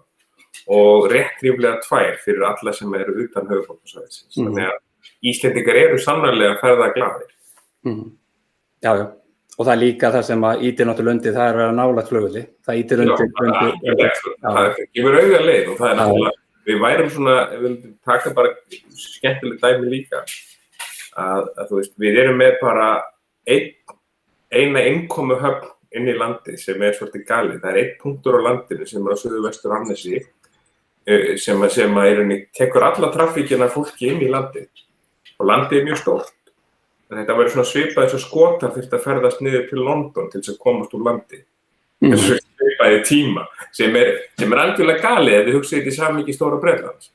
og rétt ríflega 2 fyrir alla sem eru utan höfuðborgarsvæðisins. Þannig að Íslendingar eru sannarlega ferðaglaðir. Já, og það er líka það sem að ýtir náttúrulega undir, það er að vera nálægt flugvelli. Það ýtir undir. Það gefur auga leið og það er náttúrulega, við værum svona, við viljum taka bara skemmtileg dæmi líka, að þú veist, við erum með bara eina innkomuhöfn inn í landi sem er svolítið galið. Það er 1 punktur á landinu sem er á Suðvestur-Arnarnesi sem tekur alla traffíkina fólki inn í landið. Og landið er mjög stórt. Þetta verður svona svipað eins og Skotar þurfti að ferðast niður til London til þess að komast úr landi. Þessu svipaði tíma sem er algjörlega galið ef við hugsið þetta í samhengi Stóra Bretlands.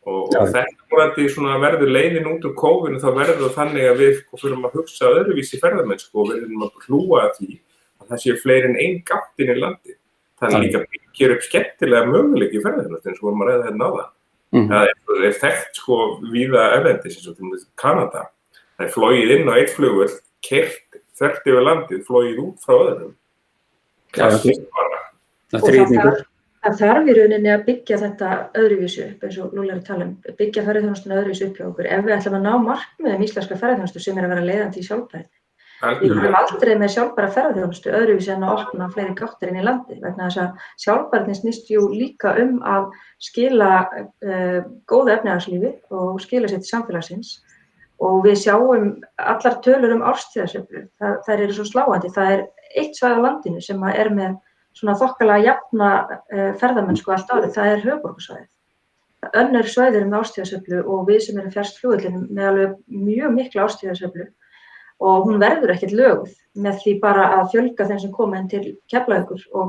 Og þetta svona verður leiðin út úr kófinu, þá verður það þannig að við þurfum að hugsa öðruvísi ferðamennsku og við þurfum að hlúa að því að það séu fleiri en 1 gátt inn í landi. Það er líka byggir upp skemmtilega möguleiki í ferðaþjónustu eins og vorum að ræða hérna áðan. Það er þekkt sko víða erlendis eins og til dæmis Kanada. Það er flogið inn á 1 flugvöll, keyrt þvert yfir landið, flogið út frá öðrum. Klassískt bara. Það þarf í rauninni að byggja þetta öðruvísi upp eins og Lúlli er að tala byggja ferðaþjónustuna öðruvísi upp hjá okkur. Ef við ætlum að ná markmiðum íslenskra ferðaþjónustu sem er að vera leiðandi í sjálfbærni. Við komum aldrei með sjálfbæra ferðaþjónustu öðruvísi en að opna fleiri gáttir inn í landi vegna þess að sjálfbærni snýst jú líka að skila góðu efnahagslífi og skila sér til samfélagsins og við sjáum allar tölur árstíðasveiflu, þær eru svo sláandi. Það er 1 svæði á landinu sem er með svona þokkalega jafna ferðamennsku allt árið, það er höfuðborgarsvæðið. Önnur svæði eru með árstíðasveiflu og við sem erum fjærst flugvellinum með alveg mjög mikla árstíðasveiflu og hún verður ekkert löguð með því bara að fjölga þeim sem koma inn til Keflavíkur og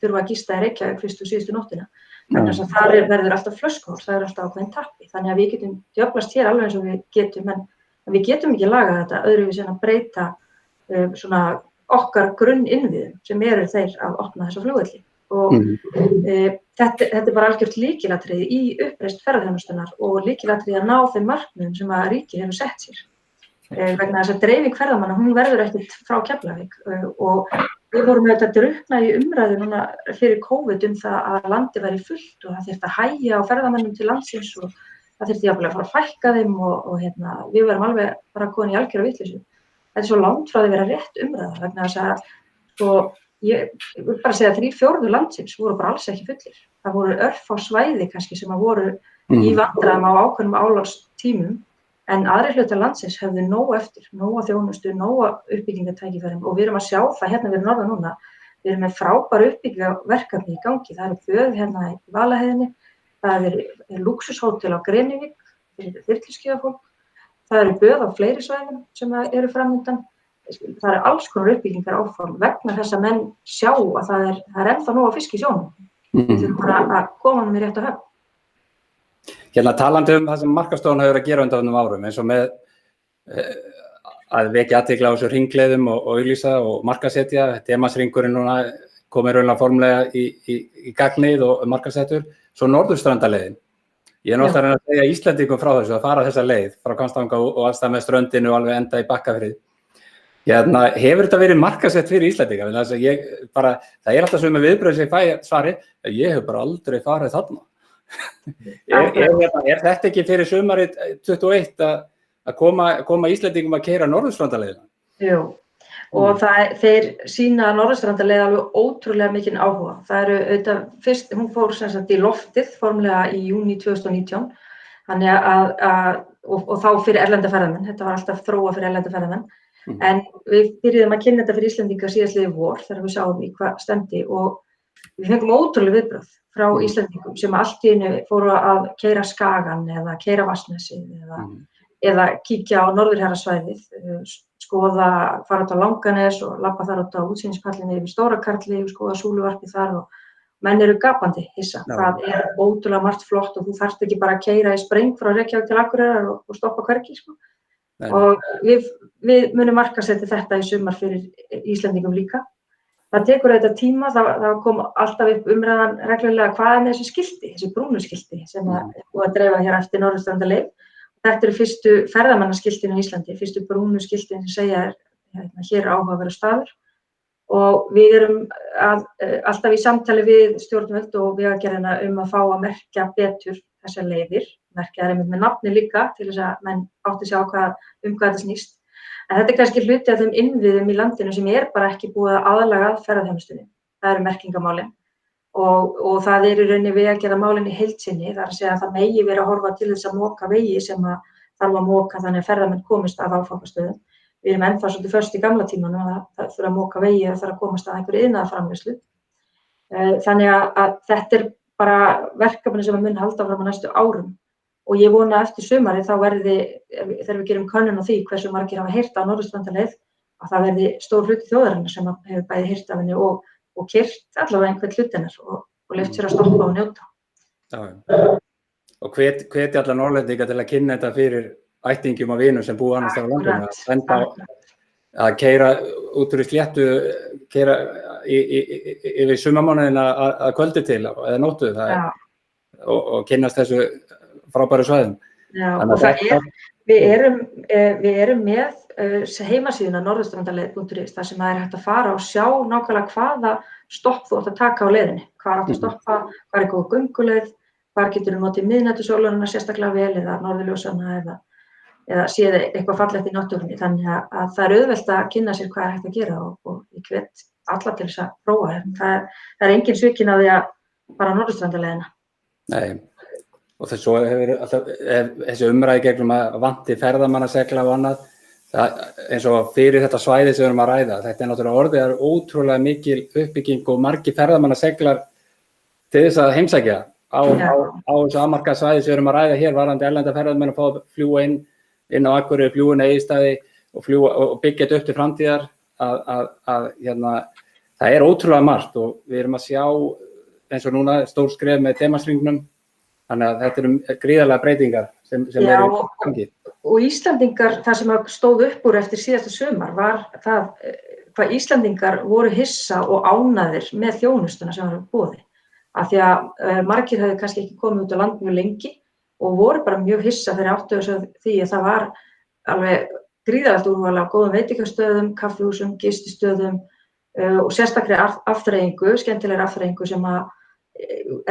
þurfa að gista í Reykjavík fyrstu og síðustu nóttina. Þannig að þar verður alltaf flöskuháls, það er alltaf ákveðin tappi. Þannig að við getum djöflast hér alveg eins og við getum, en við getum ekki lagað þetta öðruvísi en að breyta svona okkar grunninnviðum sem eru þeir að opna þessa flugvelli. Og þetta er bara algjört lykilatriði í uppreist ferðaþjónustunnar og lykilatriði að ná þeim markmiðum sem að ríkið hefur sett sér. Vegna þess að dreifing ferðamanna, hún verður ekkert frá Keflavík og við vorum auðvitað drukkna í umræðu núna fyrir COVID það að landi væri fullt og það þyrfti að hægja á ferðamönnum til landsins og það þyrfti jafnvel að fara að fækka þeim og við varum alveg bara komin í algjöra vitleysu. Þetta er svo langt frá því að vera rétt umræða vegna þess að sko, ég vil bara segja að 3/4 landsins voru bara alls ekki fullir. Það voru örfá svæði kannski sem voru í vandræðum á ákveðnum álagstímum en aðrir hlutar landsins hefðu nóg eftir, nóg að þjónustu, nóg að uppbyggingatækifærum og við erum að sjá það hérna við norðan núna. Við erum með frábæru uppbyggingaverkefni í gangi. Það eru böð hérna í Valaheiðinni, það er lúxushótel á Grenivík fyrir þyrluskíðafólk, það eru böð á fleiri svæðum sem eru framundan. það alls konar uppbyggingar áform vegna þess að menn sjá að það er ennþá nóg að fisk í sjónum. Við þurfum bara að koma með rétt á höfn. Hérna talandi það sem Markaðsstofan hefur að gera undanfarnum árum, eins og með að vekja athygli á þessu hringleiðum og auglýsa og markaðssetja. Demasringurinn núna komið raunlega formlega í gagnið og markaðssettur. Svo Norðurstrandaleiðin. Ég alltaf að reyna að segja Íslendingum frá þessu að fara þessa leið frá Hvammstanga og alls það með ströndinu og alveg enda í Bakkafirði. Hefur þetta verið markaðsett fyrir Íslendinga? Það alltaf sem með viðbrögð sem ég fæ svari, ég hef bara aldrei farið þarna. Er þetta ekki fyrir sumarið 21 að koma Íslendingum að keyra Norðurstrandaleiðina? Jú, og þeir sýna Norðurstrandarleið alveg ótrúlega mikinn áhuga. Það eru auðvitað fyrst, hún fór sem sagt í loftið formlega í júní 2019, þannig og þá fyrir erlenda ferðamenn, þetta var alltaf þróa fyrir erlenda ferðamenn. En við byrjuðum að kynna þetta fyrir Íslendinga síðastliðið vor þegar við sáum í hvað stemdi og við fengum ótrúlega viðbrögð frá Íslendingum sem allt í einu fóru að keyra Skagann eða keyra Vatnsnesið eða kíkja á Norðurhjarðarsvæðið, skoða, fara út á Langanes og labba þar út á útsýnispallinni yfir Stórakarli og skoða súluvarpið þar og menn eru gapandi hissa. Það er ótrúlega margt flott og þú þarft ekki bara að keyra í spreng frá Reykjavík til Akureyrar og stoppa hvergi, sko. Og við munum markaðssetja þetta í sumar fyrir Íslendingum líka. Það tekur auðvitað tíma, það kom alltaf upp umræðan reglulega hvað með þessi skilti, þessi brúnu skilti sem er búið að dreifa hér eftir Norðurstrandarleið. Þetta eru fyrstu ferðamannaskiltin á Íslandi, fyrstu brúnu skiltin sem segja hér áhugaverður staður og við erum alltaf í samtali við stjórnvöld og Vegagerðina að fá að merkja betur þessar leiðir, merkja þær einmitt með nafni líka til þess að menn átti sig á hvað þetta snýst. En þetta er kannski hluti af þeim innviðum í landinu sem bara ekki búið að aðlaga að ferðaþjónustunni. Það eru merkingamálin og það í rauninni Vegagerðarmálin í heild sinni, það að segja að það megi vera að horfa til þess að moka vegi sem að þarf að moka þannig að ferðamenn komist að áfangastöðum. Við erum ennþá svolítið föst í gamla tímanum að það þurfa að moka vegi og þarf að komast að einhverju iðnaðarframleiðslu. Þannig að þetta er bara verkefni sem mun halda fram á næstu árum. Og ég vona eftir sumarið þá verði, þegar við gerum könnun á því hversu margir hafa heyrt á Norðurstrandarleið, að það verði stór hluti þjóðarinnar sem hefur bæði heyrt af henni og keyrt allavega einhvern hlut hennar og leyft sér að stoppa og njóta. Já. Og hvetja alla Norðlendinga til að kynna þetta fyrir ættingjum og vinum sem búa annars staðar á landinu, að keyra út úr í sléttu, keyra yfir sumarmánuðina að kvöldi til eða nóttu og kynnast þessu frábæru svæðum. Já, og við erum með heimasíðuna norðurstrandarleið.is þar sem það er hægt að fara og sjá nákvæmlega hvaða stopp þú átt að taka á leiðinni, hvar átt að stoppa, hvar er góð gönguleið, hvar getur þú notið miðnættusólarina sérstaklega vel eða norðurljósana eða séð eitthvað fallegt í náttúrunni. Þannig að það er auðvelt að kynna sér hvað er hægt að gera og ég hvet alla til þess að prófa. Það er engin svikin að því að fara norðurstrandarleiðina. Nei. Og þess að þessi umræði gegnum að vanti ferðamannasegla og annað, eins og fyrir þetta svæði sem við erum að ræða, þetta náttúrulega orðið ótrúlega mikil uppbygging og margir ferðamannaseglar til þess að heimsækja á þessu afmarkaða svæði sem við erum að ræða hér varðandi erlenda ferðamenn að fá að fljúga inn á Akureyri, fljúga inn á Egilsstaði og byggja þetta upp til framtíðar það er ótrúlega margt og við erum að sjá eins og núna stór skref með Demasringnum. Þannig að þetta eru gríðarlega breytingar sem eru í gangi. Og Íslendingar, það sem stóð upp úr eftir síðasta sumar var það hvað Íslendingar voru hissa og ánægðir með þjónustuna sem var í boði. Af því að margir hefðu kannski ekki komið út á land mjög lengi og voru bara mjög hissa þegar áttu því að það var alveg gríðarlegt úrval af góðum veitingastöðum, kaffihúsum, gististöðum og sérstaklega afþreyingu, skemmtilegri afþreyingu sem að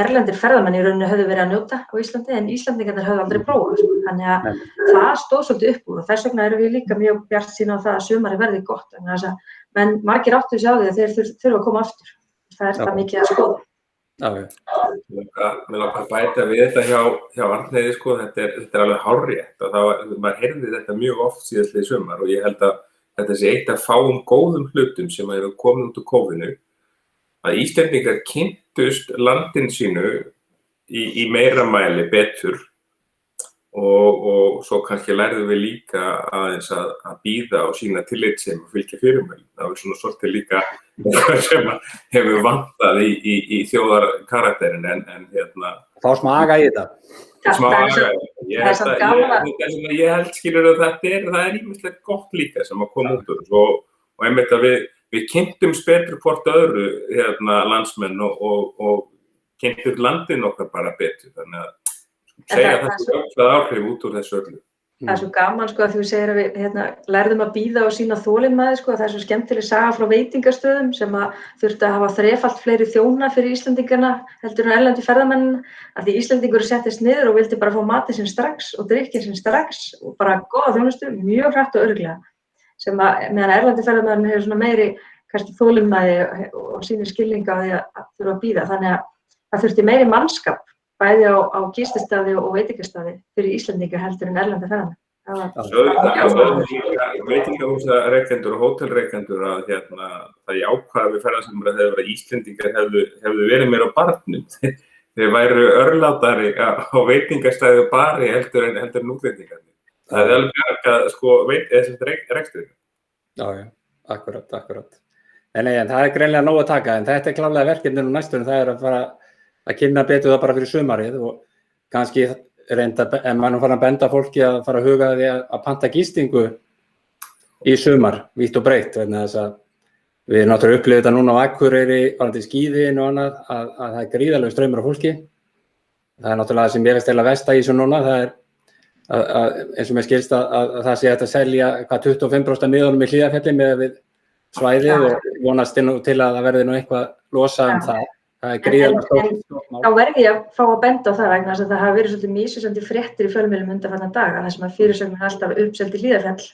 erlendir ferðamenn í rauninni höfðu verið að njóta á Íslandi en Íslandingarnir höfðu aldrei prófað. Þannig að það stóð svolítið upp úr og þess vegna erum við líka mjög bjartsýn á það að sumarið verði gott. Þannig að menn margir áttu sig á því að þeir þurfa að koma aftur. Það er það mikið að skoða. Mér langar að bæta við þetta hjá Arnheiði, sko, þetta er alveg hárrétt og maður heyrði þetta mjög oft síðastliðið sumar og ég held að þetta sé eitt af fáum góðum hlutum sem hefur komið út úr kófinu að Íslendingar kynntust landin sínu í meira mæli betur og svo kannski lærðum við líka aðeins að bíða og sýna tillitssemi og fylgja fyrirmælum. Það var svona svolítið líka eitthvað sem hefur vantað í þjóðarkarakterinn en Fá smá aga í þetta. Smá aga. Ég held skilur að það er ýmislegt gott líka sem að koma út úr þessu og einmitt að við kynntumst betur hvort öðru landsmenn og kynntum landin okkar bara betur. Þannig að segja þessu öll áhrif út úr þessu öllu. Það er svo gaman sko að þú segir að við lærðum að bíða og sýna þolinmæði sko, það er svo skemmtileg saga frá veitingastöðum sem að þurfti að hafa þrefalt fleiri þjóna fyrir Íslendingana heldur en erlendu ferðamennina, af því Íslendingur settist niður og vildi bara fá matinn sinn strax og drykkinn sinn strax og bara góða þjónustu, mjög hratt og örugglega, sem að meðan erlendu ferðamenn hefur svona meiri kannski þolinmæði og sýnir skilning á því að þurfa að bíða, þannig að það þurfti meiri mannskap bæði á gististaði og veitingastaði fyrir Íslendinga heldur en erlenda ferðamenn. Veitingahúsarekendur og hótelrekendur að það jákvæða við ferðasamræði hefur verið að Íslendingar hefðu verið meira á barnum. Þeir væru örlátari á veitingastæði og bari heldur en útlendingarnir. Það er alveg bjargað sko reksturinn. Já, akkurat. En það er greinilega nóg að taka, en þetta er klárlega verkefnið nú næstunum, það er að fara að kynna betur það bara fyrir sumarið og kannski reynda, en maður farin að benda fólki að fara að huga því að panta gistingu í sumar, vítt og breytt, vegna þess að við náttúrulega upplifum þetta núna á Akureyri, varðandi skíðin og annað, að það er gríðarlegur straumur af fólki. Það er náttúrulega það sem ég veist eða versta í þessu núna, það er eins og mér skilst að það sé hægt að selja 25% miðunum í Hlíðarfjalli með við svæðið og vonast til að það verði nú eitthvað losa það. Það er gríðarlega stórt mál. Þá verði ég að fá að benda á það vegna þess að það hafa verið svolítið misvísandi fréttir í fjölmiðlum undanfarna daga, þar sem að fyrirsögnin er alltaf uppselt í Hlíðarfjall,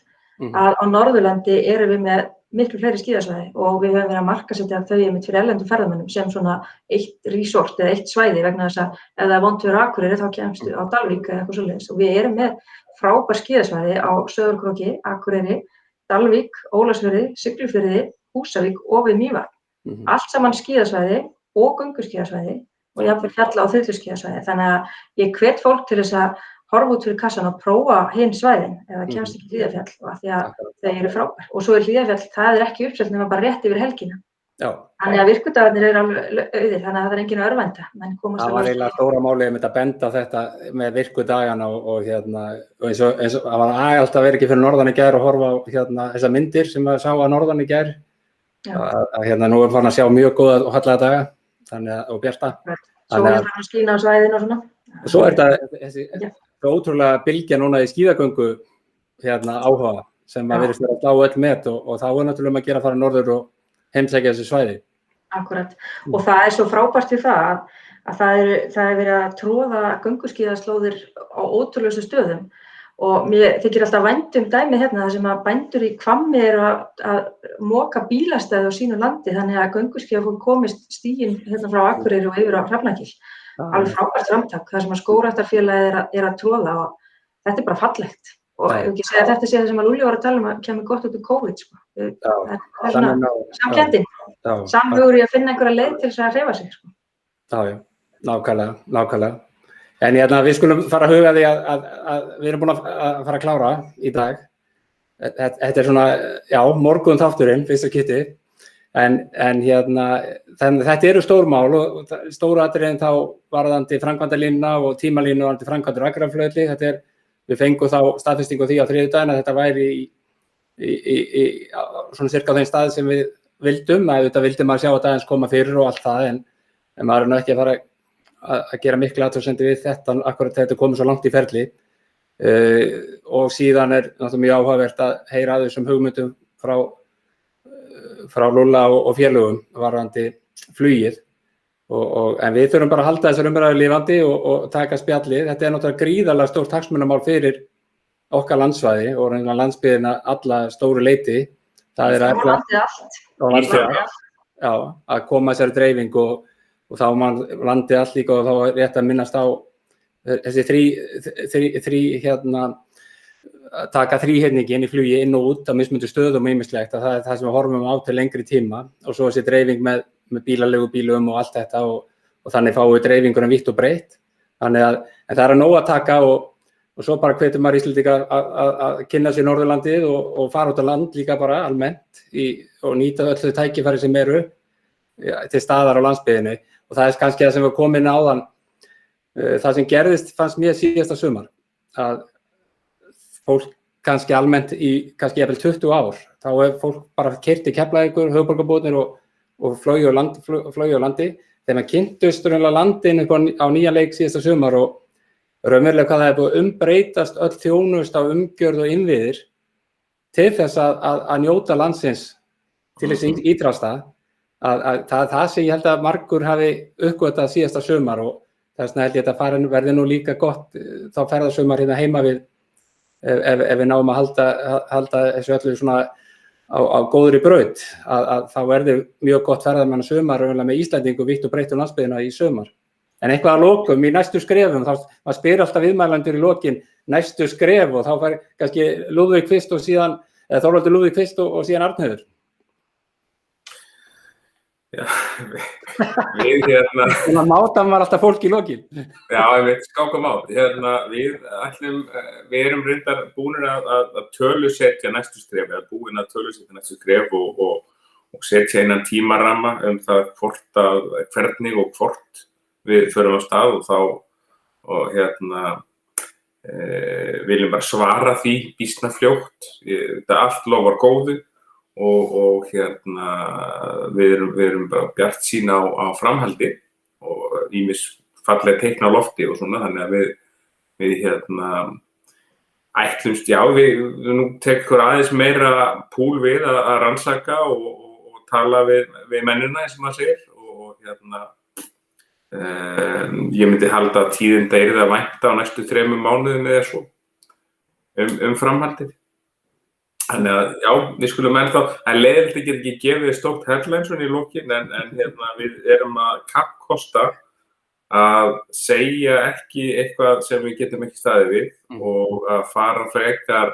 að á Norðurlandi erum við með miklu fleiri skíðasvæði og við höfum verið að markasetja þau einmitt fyrir erlendum ferðamönnum sem svona eitt resort eða eitt svæði vegna þess að ef það er vont fyrir Akureyri þá kemstu á Dalvík eða eitthvað svoleiðis og við erum með frábær skíðasvæði á Sauðárkróki, Akureyri, Dalvík, Ólafsfirði, Siglufirði, Húsavík og við Mývatn. Allt saman skíðasvæði og gönguskíðasvæði og jafnvel fjalla- og þyrluskíðasvæði. Þannig að ég hvet fólk til þess að horfa út fyrir kassan og prófa hinn svæðin eða kemst ekki Hlíðarfjall af því að þau eru frábær. Og svo er Hlíðarfjall, það er ekki uppselt nema bara rétt yfir helgina. Já. Þannig að virkudagarnir eru alveg auðir, þannig að það er engin að örvænta. Það var eiginlega stóra málið að benda þetta með virkudagana og eins og það var alltaf verið ekki fyrir norðan í gær og horfa á þessar myndir sem að sá að norðan í gær. Nú er farin að sjá mjög góða og hallega daga. Og bjarta. Svo er það að skína á svæðinu og svona. Og svo er þetta ótrúlega bylgja núna í skíðagöngu áhuga sem að virðist vera að slá öll met og þá er náttúrulega að gera að fara norður og heimsækja þessu svæði. Akkurat. Og það er svo frábært við það að það er verið að troða gönguskíðaslóðir á ótrúlegu stöðum og mér þykir alltaf vænt dæmi þar sem að bændur í Hvammi eru að moka bílastæði á sínu landi þannig að gönguskíðafólk komist stíginn frá Akureyri og yfir á Hrafnagil. Alveg frábært framtak, þar sem að skógræktarfélagið er að troða og þetta er bara fallegt. Og ég ekki segja að þetta sé það sem að Lúlli var að tala að kemur gott út úr COVID. Það er svona samkenndin, samhugur í að finna einhverja leið til þess að hreyfa sig. Já, nákvæmlega. En við skulum fara að huga því að við erum búin að fara að klára í dag. Þetta er svona, morgun þátturinn, fyrsta kitti. En þetta eru stór mál og stóru atriðin þá varðandi framkvæmdalínuna og tímalínu varðandi framkvæmdur Akureyrarflugvelli. Við fengum þá staðfestingu því á þriðjudaginn að þetta væri í svona cirka þeim stað sem við vildum. Auðvitað vildi maður sjá þetta aðeins koma fyrir og allt það en maður er nú ekki að fara að gera mikla athugasemdir við þetta akkurat þegar þetta komið svo langt í ferli og síðan er náttúrulega mjög áhugavert að heyra að þessum hugmyndum frá Lúlla og félögum varðandi flugið en við þurfum bara að halda þessar umræður lifandi og taka spjallið. Þetta er náttúrulega gríðarlega stórt hagsmunamál fyrir okkar landsvæði og landsbyggðina alla stóru leyti. Það er að koma þessari dreifingu og þá landi allt líka og þá er rétt að minnast á þessi taka þríhyrningin í flugi inn og út á mismunandi stöðum og ýmislegt að það er það sem við horfum á til lengri tíma og svo þessi dreifing með bílaleigubílum og allt þetta og þannig fáum við dreifinguna vítt og breytt. Þannig að það er að nóg að taka og og svo bara hvetur maður Íslendinga að kynna sér Norðurlandið og fara út á land líka bara almennt og nýta öll þau tækifæri sem eru til staðar á landsbyggðinni og það kannski það sem við komum inn áðan. Það sem gerðist fannst mér síðasta sumar að fólk kannski almennt í kannski jafnvel 20 ár þá fólk bara keyrt í Keflavíkur, höfuðborgarbúarnir og flogið á landi þegar maður kynntust landinu á nýjan leik síðasta sumar og raunverulega hvað það búið að umbreytast öll þjónusta á umgjörð og innviðir til þess að njóta landsins til þess ítrasta að það sem ég held að margur hafi uppgötvað síðasta sumar og þess vegna held ég að það verði nú líka gott þá ferðasumar hérna heima við ef við náum að halda þessu öllu svona á góðri braut að þá verður mjög gott ferðamannasumar með Íslendingu vítt og breytt landsbyggðina í sumar. En eitthvað að lokum í næstu skrefum, þá maður spyr alltaf viðmælendur í lokin næstu skref og þá fær kannski Lúðvík fyrst og síðan, eða Þorvaldur Lúðvík fyrst og síðan Arnheiður. Já, við hérna... Þannig að mátan var alltaf fólk í lokin. Já, ég veit, skáka mát. Við erum reyndar búinir að tölusetja næstu skref, eða búin að tölusetja næstu skref og setja innan tímaramma það hvernig og hvort við förum á stað og þá viljum bara svara því býsna fljótt. Þetta allt lofar góðu og við erum bara bjartsýn á framhaldi og ýmis fallega teikn á lofti og svona þannig að við ætlumst nú tekur aðeins meira púl við að rannsaka og tala við mennina eins og maður segir og ég myndi halda að tíðinda yrði að vænta á næstu 3 mánuðum eða svo framhaldið. Þannig að já, við skulum ennþá, það leiðilegt ekki gefið stórt headline svona í lokin en við erum að kappkosta að segja ekki eitthvað sem við getum ekki staðið við og að fara frekar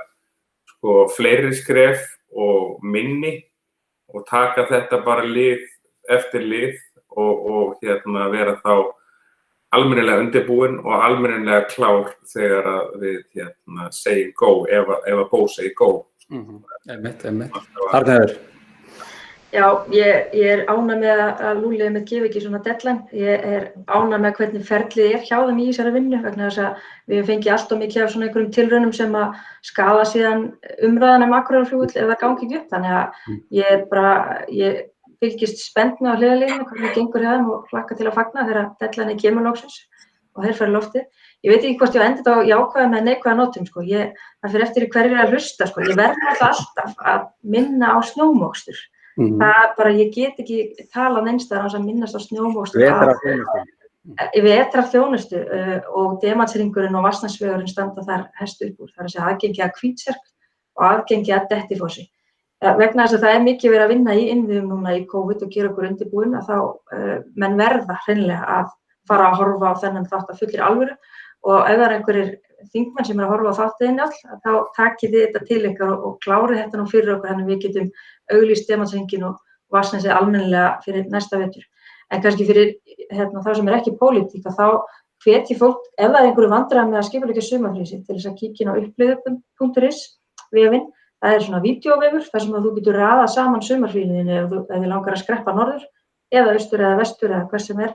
fleiri skref og minni og taka þetta bara lið eftir lið og vera þá almennilega undirbúin og almennilega klár þegar að við segjum go ef að Bó segir go. Einmitt. Arnheiður. Já, ég ánægð með að Lúlli gefi ekki svona deadline. Ég ánægð með hvernig ferlið hjá þeim í þessari vinnu vegna þess að við fengið allt of mikið af svona einhverjum tilraunum sem að skaða síðan umræðan Akureyrarflugvöll ef það gangi ekki upp. Þannig að ég fylgist spennt með á hliðarlínunni hvernig gengur hjá þeim og hlakka til að fagna þegar deadline kemur loksins og þeir fara í loftið. Ég veit ekki hvort ég endið á jákvæðum eða neikvæðum nótum, það fyrir eftir hverju að hlusta, Ég verð alltaf að minna á snjómokstur. Það bara, ég get ekki talað neinstaðar án að minnast á snjómokstur. Vetrarþjónustu og Demantshringurinn og Vatnsnesvegurinn standa þar hæst upp úr. Það er að segja aðgengi að Hvítserk og aðgengi að Dettifossi. Vegna þess að það mikið verið að vinna í innviðum núna í COVID og gera okkur undirbúin að þá menn verða hreinlega að fara að horfa á þennan þátt af fullri alvöru og ef það er einhverjir þingmenn sem að horfa á þáttiðinni þá takið þið þetta til ykkar og klárið þetta nú fyrir okkur þannig við getum auglýst Demantshringinn og Vatnsnesið almennilega fyrir næsta vetur. En kannski fyrir þá sem er ekki pólitík þá hvet ég fólk ef það er einhverju vandræðum með að skipuleggja sumarfrí sitt til þess að kíkja inn á uppliðu.is vefinn. Það er svona vídeóvefur þar sem að þú getur raðað saman sumarfríinu ef þið langar að skreppa norður eða austur eða vestur eða hvað sem er.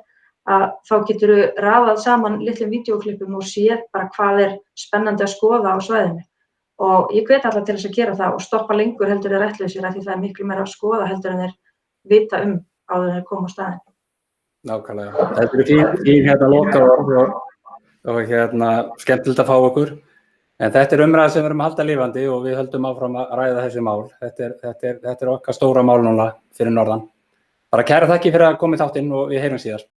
Að þá getur þú raðað saman litlum vídeóklippum og séð bara hvað er spennandi að skoða á svæðinu. Og ég hvet alla til þess að gera það og stoppa lengur heldur þeir ætluðu af því það er miklu meira að skoða heldur en þeir vita áður en þeir koma á staðinn. Nákvæmlega. Þetta eru fín lokaorð og skemmtilegt að fá okkur. En þetta er umræða sem við erum að halda lifandi og við höldum áfram að ræða þessi mál. Þetta er okkar stóra mál núna fyrir norðan. Bara kæra þakki fyrir að koma í þáttinn og við heyrum síðar.